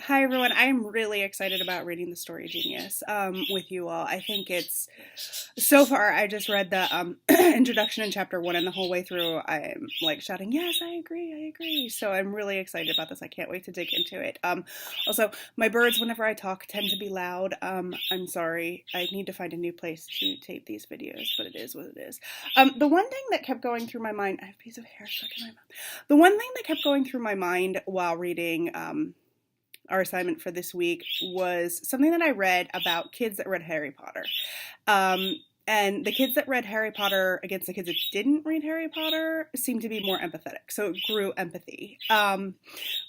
Hi everyone, I am really excited about reading The Story Genius with you all. I think it's, so far I just read the introduction in chapter 1 and the whole way through I'm like shouting, yes, I agree, I agree. So I'm really excited about this. I can't wait to dig into it. Also, my birds, whenever I talk, tend to be loud. I'm sorry. I need to find a new place to tape these videos, but it is what it is. The one thing that kept going through my mind, I have a piece of hair stuck in my mouth. The one thing that kept going through my mind while reading our assignment for this week was something that I read about kids that read Harry Potter. And the kids that read Harry Potter against the kids that didn't read Harry Potter seemed to be more empathetic. So it grew empathy,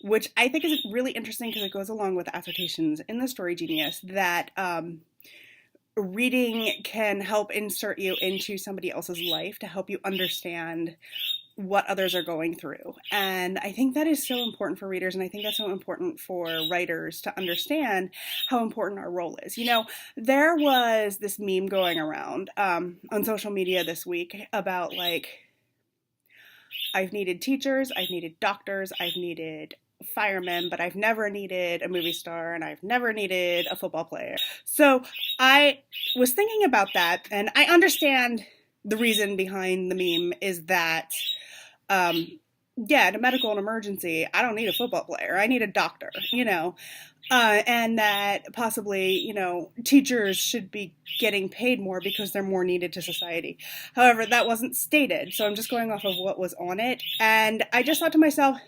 which I think is really interesting because it goes along with the assertions in The Story Genius that reading can help insert you into somebody else's life to help you understand what others are going through. And I think that is so important for readers, and I think that's so important for writers to understand how important our role is. You know, there was this meme going around on social media this week about like, I've needed teachers, I've needed doctors, I've needed firemen, but I've never needed a movie star and I've never needed a football player. So I was thinking about that, and I understand the reason behind the meme is that in a medical emergency, I don't need a football player. I need a doctor, and that possibly, teachers should be getting paid more because they're more needed to society. However, that wasn't stated, so I'm just going off of what was on it. And I just thought to myself,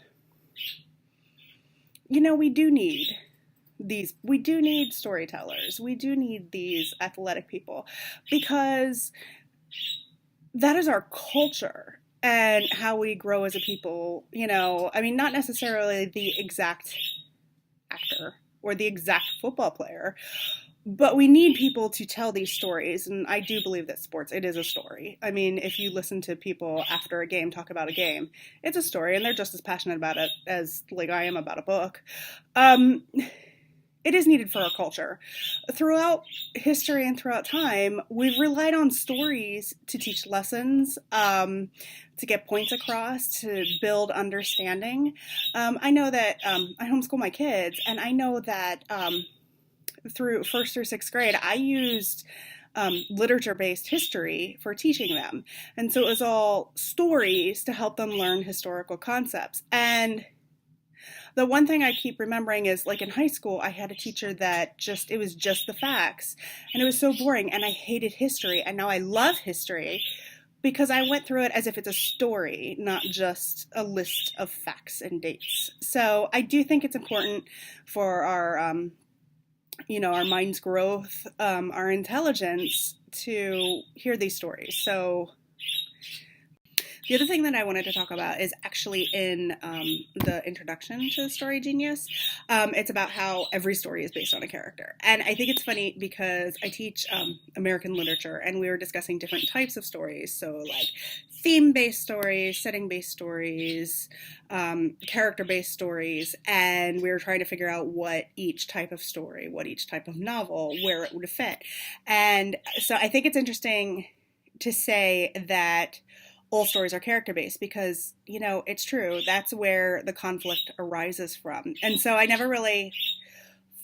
we do need storytellers. We do need these athletic people because that is our culture. And how we grow as a people, not necessarily the exact actor or the exact football player, but we need people to tell these stories. And I do believe that sports, it is a story. I mean, if you listen to people after a game talk about a game, it's a story, and they're just as passionate about it as like I am about a book. It is needed for our culture. Throughout history and throughout time, we've relied on stories to teach lessons, to get points across, to build understanding. I know that I homeschool my kids, and I know that through 1st through 6th grade, I used literature-based history for teaching them. And so it was all stories to help them learn historical concepts. And the one thing I keep remembering is, like, in high school, I had a teacher that it was just the facts, and it was so boring, and I hated history, and now I love history because I went through it as if it's a story, not just a list of facts and dates. So I do think it's important for our, our mind's growth, our intelligence to hear these stories. So the other thing that I wanted to talk about is actually in the introduction to The Story Genius. It's about how every story is based on a character. And I think it's funny because I teach American literature, and we were discussing different types of stories. So like theme-based stories, setting-based stories, character-based stories, and we were trying to figure out what each type of story, what each type of novel, where it would fit. And so I think it's interesting to say that all stories are character-based because, it's true. That's where the conflict arises from. And so I never really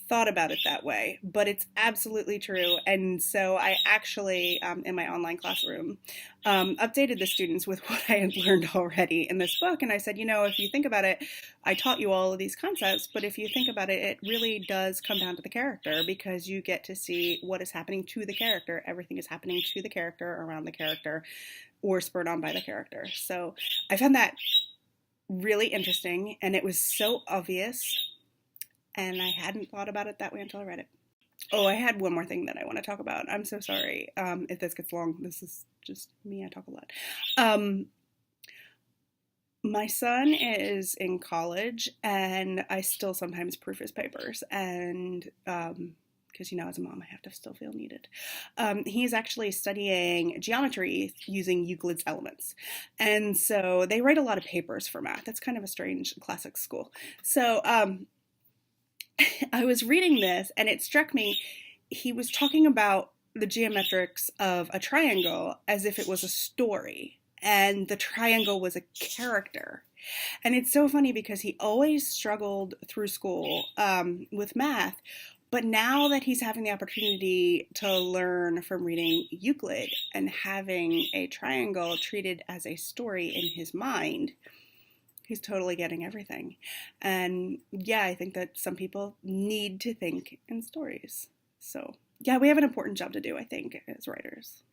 thought about it that way, but it's absolutely true. And so I actually, in my online classroom, updated the students with what I had learned already in this book. And I said, if you think about it, I taught you all of these concepts, but if you think about it, it really does come down to the character because you get to see what is happening to the character. Everything is happening to the character, around the character, or spurred on by the character. So I found that really interesting, and it was so obvious, and I hadn't thought about it that way until I read it. Oh, I had one more thing that I want to talk about. I'm so sorry if this gets long. This is just me. I talk a lot. My son is in college, and I still sometimes proof his papers, and because, as a mom, I have to still feel needed. He's actually studying geometry using Euclid's Elements. And so they write a lot of papers for math. It's kind of a strange classics school. So I was reading this, and it struck me, he was talking about the geometrics of a triangle as if it was a story. and the triangle was a character. And it's so funny because he always struggled through school with math, but now that he's having the opportunity to learn from reading Euclid and having a triangle treated as a story in his mind, he's totally getting everything. And yeah, I think that some people need to think in stories. So yeah, we have an important job to do, I think, as writers.